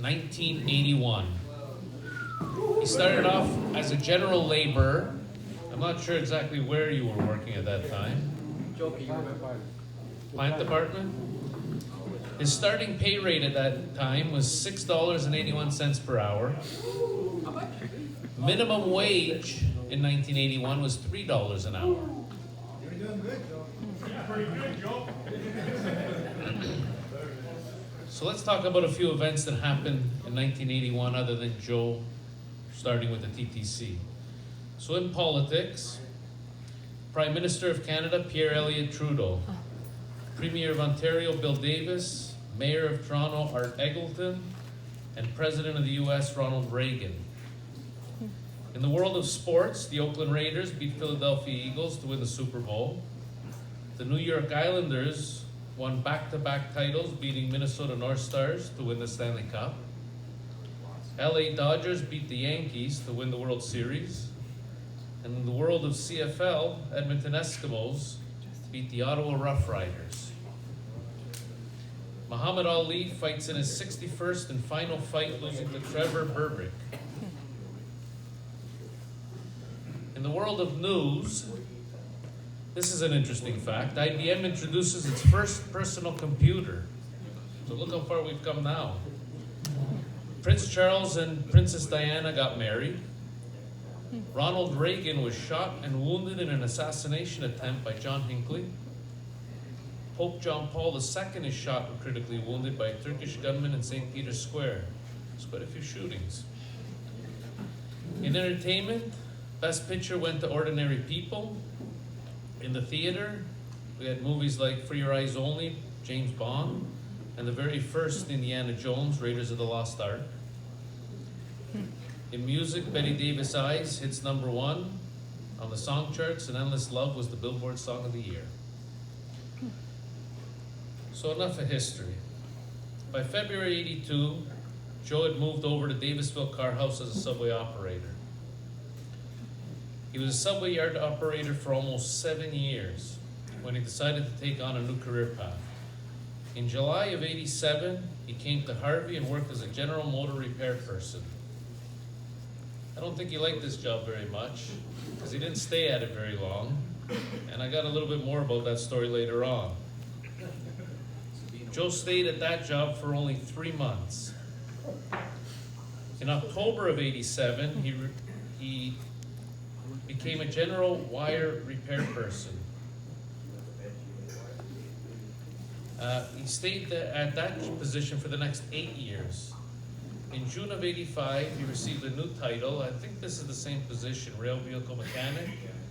1981. He started off as a general laborer. I'm not sure exactly where you were working at that time. Plant department? His starting pay rate at that time was $6.81 per hour. Minimum wage in 1981 was $3 an hour. You're doing good, Joe. Yeah, pretty good, Joe. So let's talk about a few events that happened in 1981 other than Joe starting with the TTC. So in politics, Prime Minister of Canada, Pierre Elliott Trudeau. Premier of Ontario, Bill Davis. Mayor of Toronto, Art Eggleton. And President of the US, Ronald Reagan. In the world of sports, the Oakland Raiders beat Philadelphia Eagles to win the Super Bowl. The New York Islanders won back-to-back titles, beating Minnesota North Stars to win the Stanley Cup. LA Dodgers beat the Yankees to win the World Series. And in the world of CFL, Edmonton Eskimos beat the Ottawa Rough Riders. Muhammad Ali fights in his 61st and final fight, losing to Trevor Berbick. In the world of news, this is an interesting fact. IBM introduces its first personal computer. So look how far we've come now. Prince Charles and Princess Diana got married. Ronald Reagan was shot and wounded in an assassination attempt by John Hinckley. Pope John Paul II is shot and critically wounded by a Turkish gunman in St. Peter's Square. There's quite a few shootings. In entertainment, Best Picture went to Ordinary People. In the theater, we had movies like For Your Eyes Only, James Bond, and the very first Indiana Jones, Raiders of the Lost Ark. In music, Betty Davis' Eyes hits #1 on the song charts, and Endless Love was the Billboard Song of the Year. So enough of history. By February '82, Joe had moved over to Davisville Car House as a subway operator. He was a subway yard operator for almost 7 years when he decided to take on a new career path. In July of '87, he came to Harvey and worked as a general motor repair person. I don't think he liked this job very much because he didn't stay at it very long, and I got a little bit more about that story later on. Joe stayed at that job for only 3 months. In October of '87, he became a general wire repair person. He stayed at that position for the next 8 years. In June of '85, he received a new title. I think this is the same position, rail vehicle mechanic.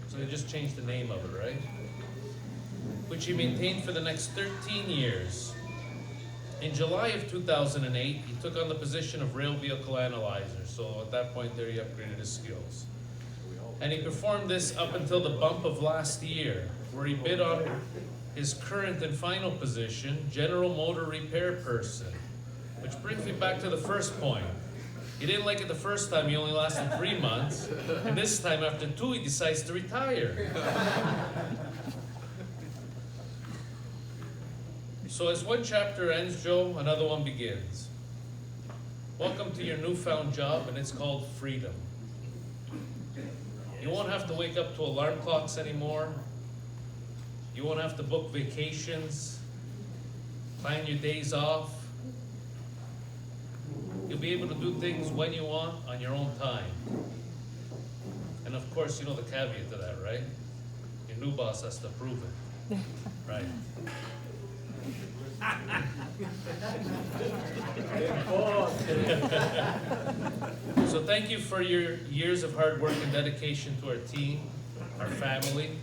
So they just changed the name of it, right? Which he maintained for the next 13 years. In July of 2008, he took on the position of rail vehicle analyzer. So at that point there, he upgraded his skills. And he performed this up until the bump of last year, where he bid on his current and final position, general motor repair person. Which brings me back to the first point. He didn't like it the first time, he only lasted 3 months. And this time, after 2, he decides to retire. So as one chapter ends, Joe, another one begins. Welcome to your newfound job, and it's called freedom. You won't have to wake up to alarm clocks anymore. You won't have to book vacations, plan your days off. You'll be able to do things when you want, on your own time. And of course, you know the caveat to that, right? Your new boss has to approve it. Right. So thank you for your years of hard work and dedication to our team, our family.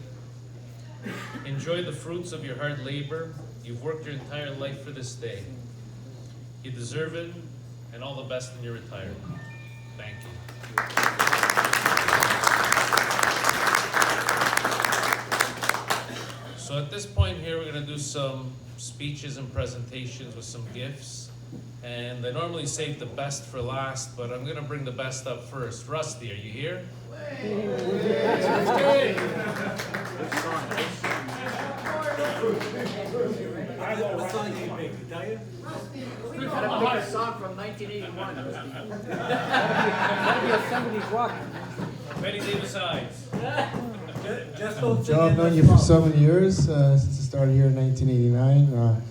Enjoy the fruits of your hard labor. You've worked your entire life for this day. You deserve it, and all the best in your retirement. Thank you. So at this point here, we're going to do some speeches and presentations with some gifts. And I normally save the best for last, but I'm going to bring the best up first. Rusty, are you here? What song do you pick? Italian? You gotta pick a song from 1981. Gotta be a 70s rock. Betty Davis Eyes. Just don't Joe, I've known you for so many years, since I started here in 1989.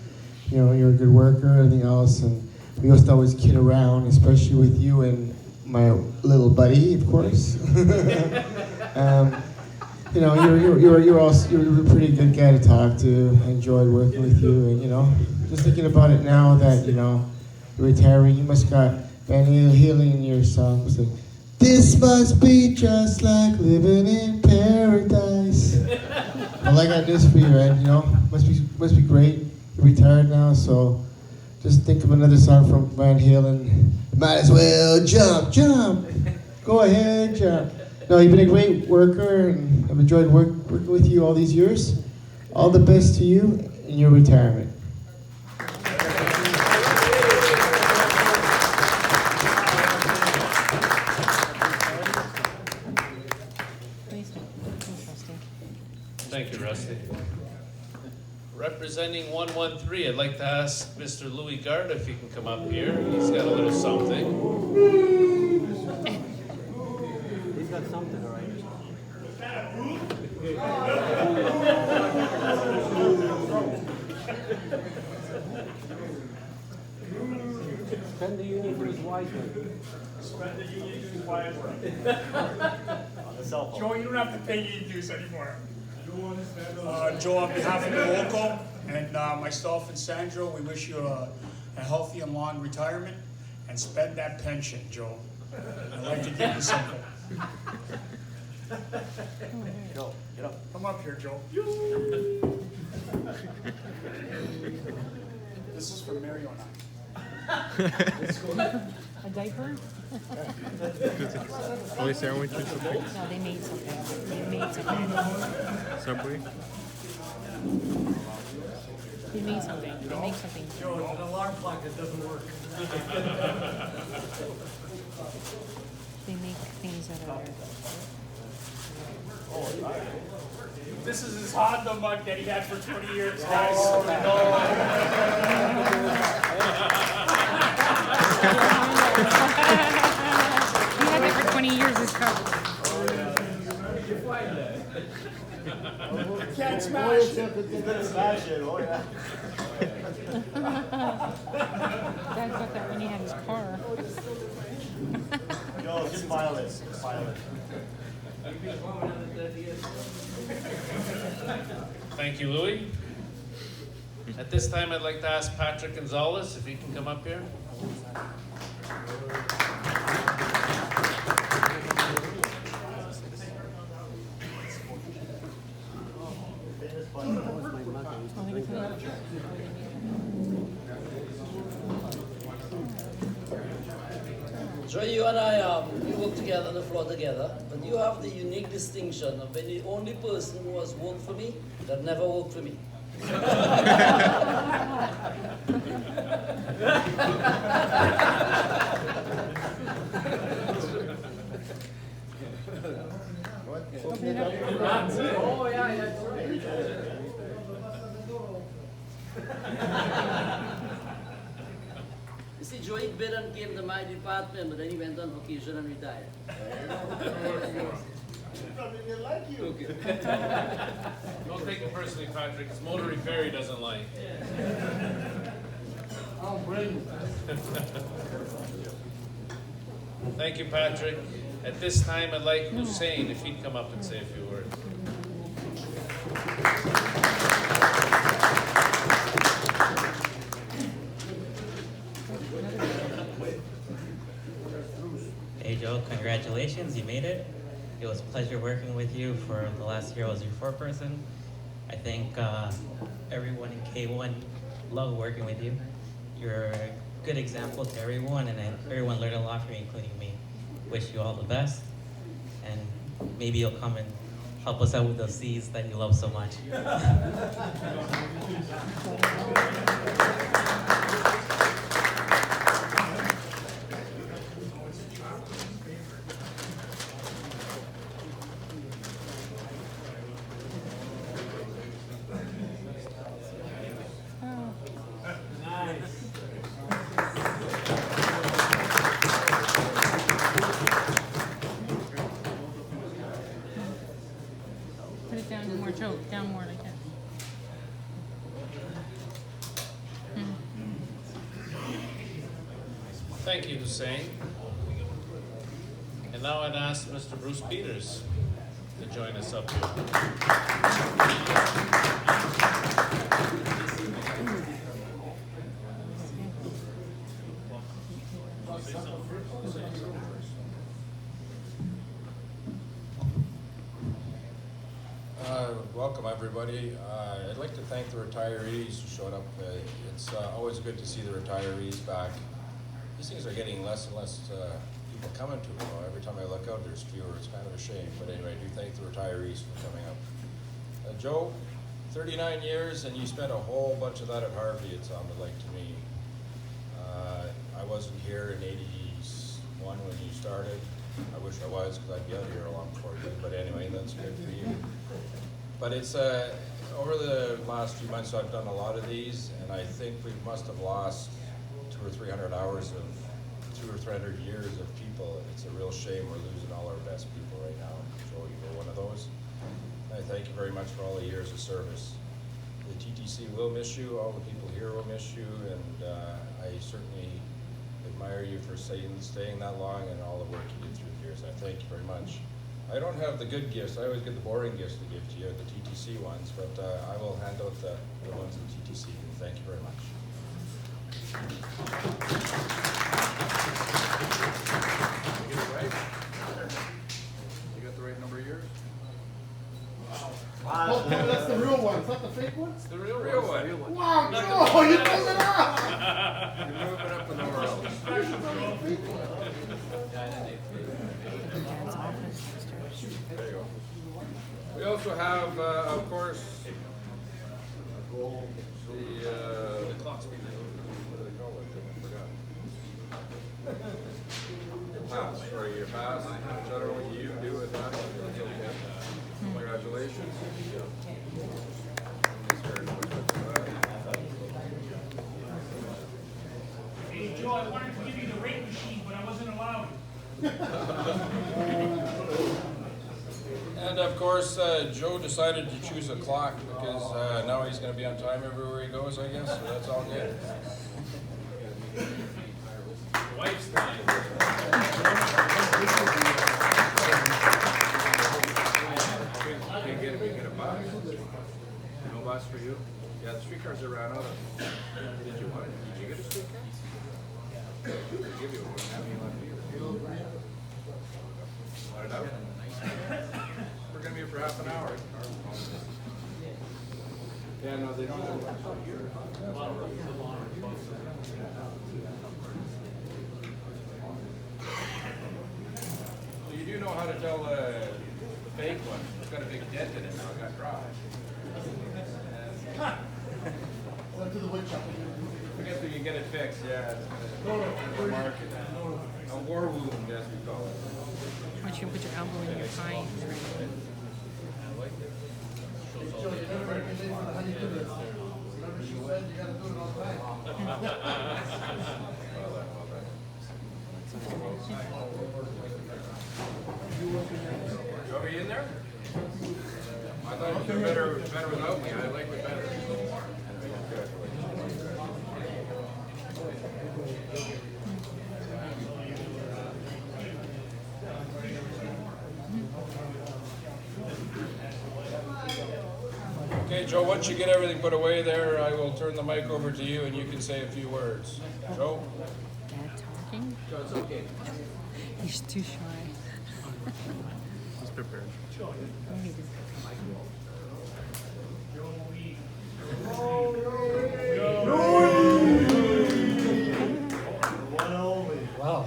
You know, you're a good worker, everything else, and we used to always kid around, especially with you and my little buddy, of course. You know, you're a pretty good guy to talk to. I enjoyed working with you, and you know, just thinking about it now that you know you're retiring, you must got Van Halen in your songs. Like, this must be just like living in paradise. Well, I got this for you, Ed. You know, must be great. You're retired now, so just think of another song from Van Halen. Might as well jump. Go ahead, jump. No, you've been a great worker, and I've enjoyed working with you all these years. All the best to you in your retirement. Thank you, Rusty. Representing 113, I'd like to ask Mr. Louis Gard if he can come up here. He's got a little something. He's got something, all right. Spend the union use wisely. Spend the union dues wisely. On the cell phone. Joe, you don't have to pay union dues anymore. Joe, on behalf of the local and myself and Sandro, we wish you a healthy and long retirement, and spend that pension, Joe. I'd like to give you something. Joe, get up. Come up here, Joe. This is for Mario and I. A diaper? Only sandwich or something? No, they made something. Subway? They made something. They make something. Joe, it's an alarm clock that doesn't work. They make things that are. This is his Honda mug that he had for 20 years, guys. He had it for 20 years. It's covered. Can't smash it. Dad got that when he had his car. Joe, just smile it. Smile it. Thank you, Louis. At this time, I'd like to ask Patrick Gonzalez if he can come up here. Joe, you and I, we work together on the floor together, but you have the unique distinction of being the only person who has worked for me that never worked for me. Oh, yeah, that's right. You see, Joey Bidden came to my department, but then he went on vacation and retired. Don't take it personally, Patrick. His motor repair he doesn't like. Thank you, Patrick. At this time, I'd like Hussein if he'd come up and say a few words. Hey Joe, congratulations, you made it. It was a pleasure working with you for the last year. I was your foreperson. I think everyone in K1 loved working with you. You're a good example to everyone, and everyone learned a lot from you, including me. Wish you all the best, and maybe you'll come and help us out with those C's that you love so much. Thank you, Hussein. And now I'd ask Mr. Bruce Peters to join us up here. Welcome, everybody. I'd like to thank the retirees who showed up. It's always good to see the retirees back. These things are getting less and less people coming to them. Every time I look out, there's fewer. It's kind of a shame. But anyway, I do thank the retirees for coming up. Joe, 39 years, and you spent a whole bunch of that at Harvey, it sounded like to me. I wasn't here in 81 when you started. I wish I was, because I'd be out here a long before you. But anyway, that's good for you. But it's over the last few months I've done a lot of these, and I think we must have lost 200 or 300 hours of 200 or 300 years of people. It's a real shame we're losing all our best people right now. Joe, you were one of those. I thank you very much for all the years of service. The TTC will miss you, all the people here will miss you, and I certainly admire you for staying that long and all the work you did through the years. I thank you very much. I don't have the good gifts. I always get the boring gifts to give to you, the TTC ones, but I will hand out the ones in TTC. Thank you very much. You get it right? You got the right number of years? Oh, that's the real one. It's not the fake one? It's the real one. Wow, Joe, you pulled it up! You're moving up in the world. There you go. We also have, of course, the clock speed. What do they call it? I forgot. Pass, or your pass. I don't know what you do with that. That's okay. Congratulations. Hey, Joe, I wanted to give you the rate machine, but I wasn't allowed. And of course, Joe decided to choose a clock because now he's going to be on time everywhere he goes, I guess, so that's all good. Wife's time. Can't get it, we get a bus. No bus for you? Yeah, the streetcars are ran out of. Did you want it? Did you get a streetcar? I'll give you one. Have you want it? Want it out? We're gonna be here for half an hour. Yeah, no, they don't have one. Well, you do know how to tell the fake one. It's got a big dent in it now. It got dry. I guess we can get it fixed, yeah. It's market. A war wound, as we call it. Why don't you put your elbow in your thigh? You want me in there? I thought you were better without me. I like it better. Okay, Joe, once you get everything put away there, I will turn the mic over to you and you can say a few words. Joe? Dad talking? It's okay. He's too shy. He's prepared. Maybe this- Wow.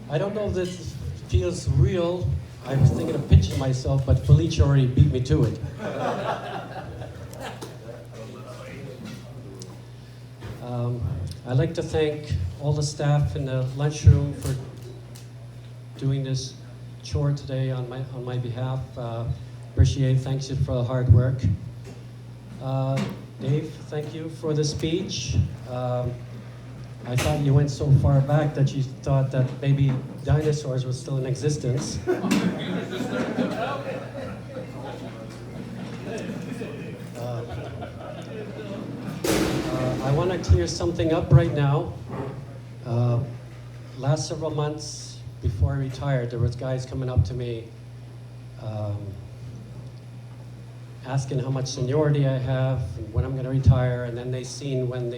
I don't know if this feels real. I was thinking of pinching myself, but Felicia already beat me to it. I'd like to thank all the staff in the lunchroom for doing this chore today on my behalf. Appreciate it. Thanks you for the hard work. Dave, thank you for the speech. I thought you went so far back that you thought that maybe dinosaurs were still in existence. I want to clear something up right now. Last several months before I retired, there was guys coming up to me asking how much seniority I have, and when I'm going to retire, and then they seen when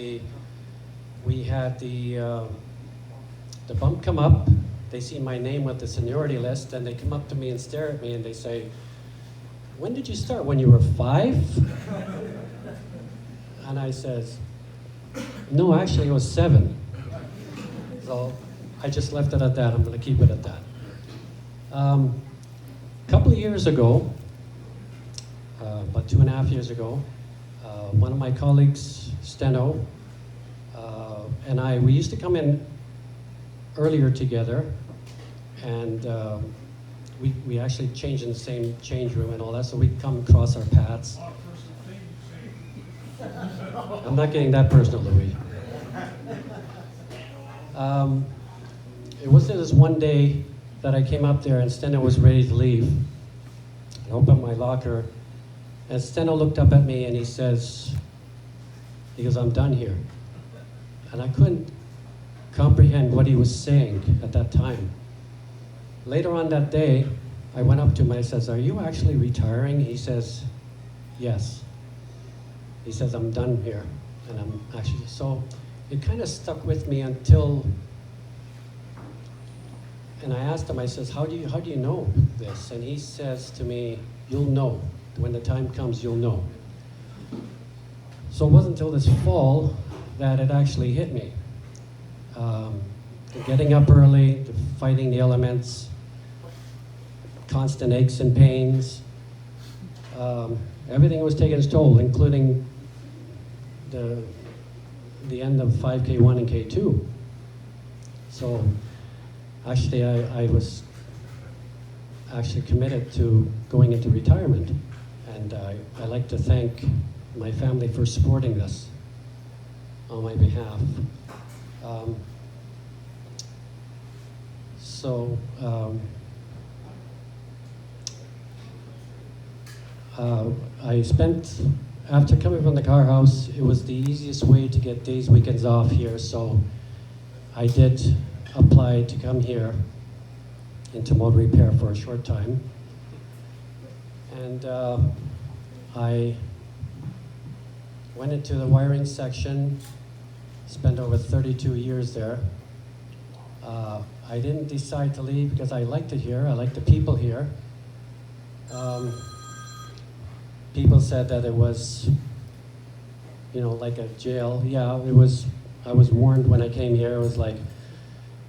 we had the bump come up, they see my name with the seniority list, and they come up to me and stare at me and they say, "When did you start? When you were 5?" And I says, "No, actually it was 7." So I just left it at that. I'm going to keep it at that. A couple of years ago, about 2.5 years ago, one of my colleagues, Steno, and we used to come in earlier together, and we actually changed in the same change room and all that, so we'd come across our paths. I'm not getting that personal, Louis. It wasn't this one day that I came up there and Steno was ready to leave. I opened my locker, and Steno looked up at me and he goes, "I'm done here." And I couldn't comprehend what he was saying at that time. Later on that day, I went up to him and I says, "Are you actually retiring?" He says, "Yes." He says, "I'm done here." And I'm actually, so it kind of stuck with me until, and I asked him, I says, how do you know this? And he says to me, "You'll know. When the time comes, you'll know." So it wasn't until this fall that it actually hit me. Getting up early, fighting the elements, constant aches and pains, everything was taking its toll, including the end of 5K1 and K2. So actually I was actually committed to going into retirement, and I'd like to thank my family for supporting this on my behalf. I spent, after coming from the car house, it was the easiest way to get days, weekends off here, so I did apply to come here into motor repair for a short time. And I went into the wiring section, spent over 32 years there. I didn't decide to leave because I liked it here, I liked the people here. People said that it was, like a jail. Yeah, it was. I was warned when I came here. It was like,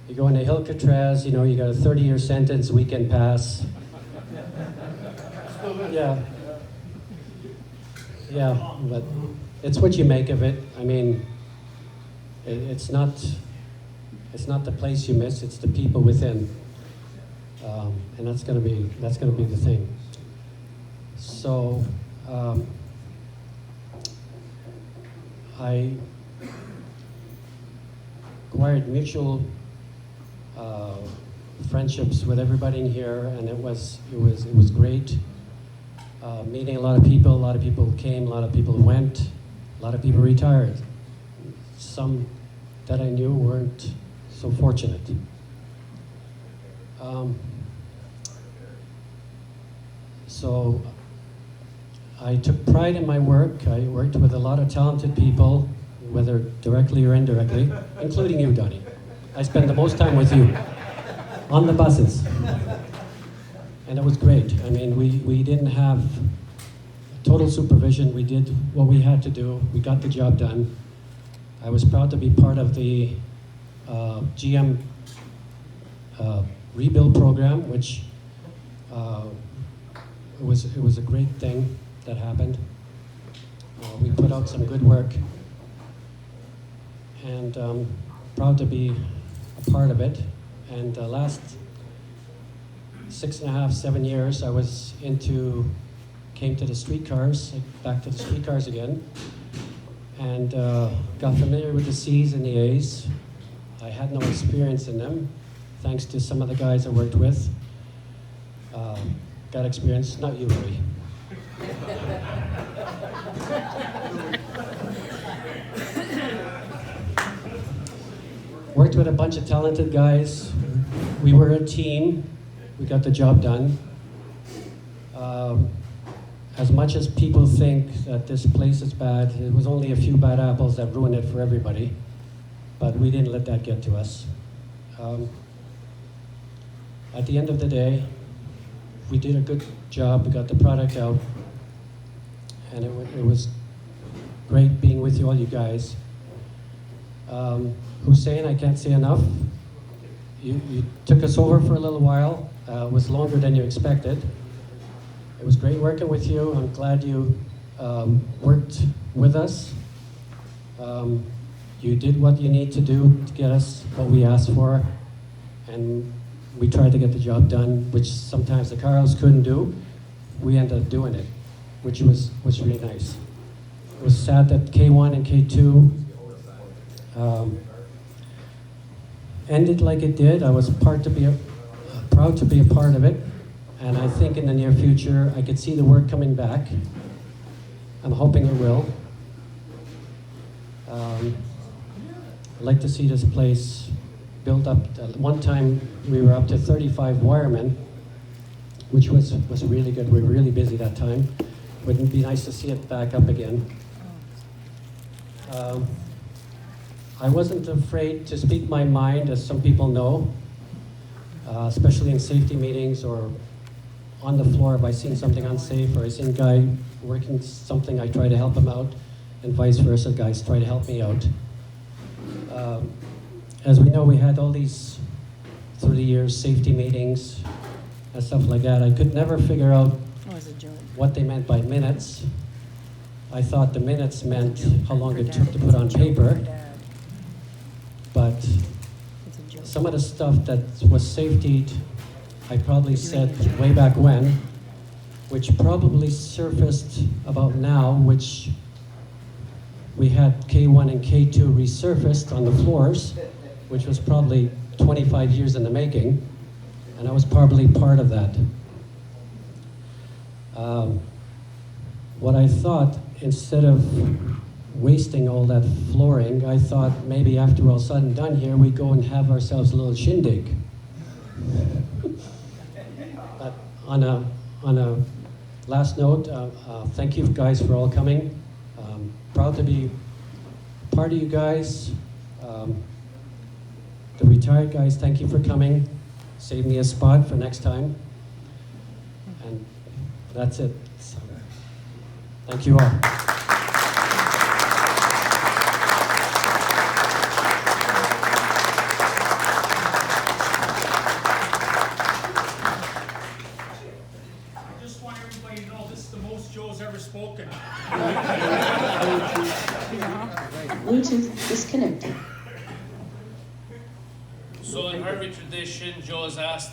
you go into Hilcatraz, you got a 30-year sentence, weekend pass. Yeah. Yeah, but it's what you make of it. I mean, it's not the place you miss, it's the people within. And that's gonna be the thing. So, I acquired mutual friendships with everybody in here, and it was great. Meeting a lot of people came, a lot of people went, a lot of people retired. Some that I knew weren't so fortunate. So I took pride in my work. I worked with a lot of talented people, whether directly or indirectly, including you, Donnie. I spent the most time with you on the buses. And it was great. I mean, we didn't have total supervision. We did what we had to do. We got the job done. I was proud to be part of the GM rebuild program, which it was a great thing that happened. We put out some good work, and proud to be a part of it. And the last 6.5, 7 years, I was came to the streetcars, back to the streetcars again, and got familiar with the C's and the A's. I had no experience in them, thanks to some of the guys I worked with. Got experience, not you, Louis. worked with a bunch of talented guys. We were a team. We got the job done. As much as people think that this place is bad, it was only a few bad apples that ruined it for everybody. But we didn't let that get to us. At the end of the day, we did a good job. We got the product out. And it was great being with you, all you guys. Hussein, I can't say enough. You took us over for a little while. It was longer than you expected. It was great working with you. I'm glad you worked with us. You did what you need to do to get us what we asked for. And we tried to get the job done, which sometimes the Carls couldn't do. We ended up doing it, which was really nice. It was sad that K1 and K2 ended like it did. I was proud to be a part of it. And I think in the near future, I could see the work coming back. I'm hoping it will. I'd like to see this place built up. At one time, we were up to 35 wiremen, which was really good. We were really busy that time. Wouldn't it be nice to see it back up again? I wasn't afraid to speak my mind, as some people know, especially in safety meetings or on the floor. If I seen something unsafe or I seen a guy working something, I try to help him out, and vice versa, guys try to help me out. As we know, we had all these, through the years, safety meetings and stuff like that. I could never figure out what they meant by minutes. I thought the minutes meant how long it took to put on paper. But some of the stuff that was safetied, I probably said way back when, which probably surfaced about now, which we had K1 and K2 resurfaced on the floors, which was probably 25 years in the making, and I was probably part of that. What I thought, instead of wasting all that flooring, I thought maybe after all said and done here, we go and have ourselves a little shindig. But on a last note, thank you guys for all coming. Proud to be part of you guys. The retired guys, thank you for coming. Save me a spot for next time. And that's it. So, thank you all. Bluetooth disconnected. So in Harvey tradition, Joe has asked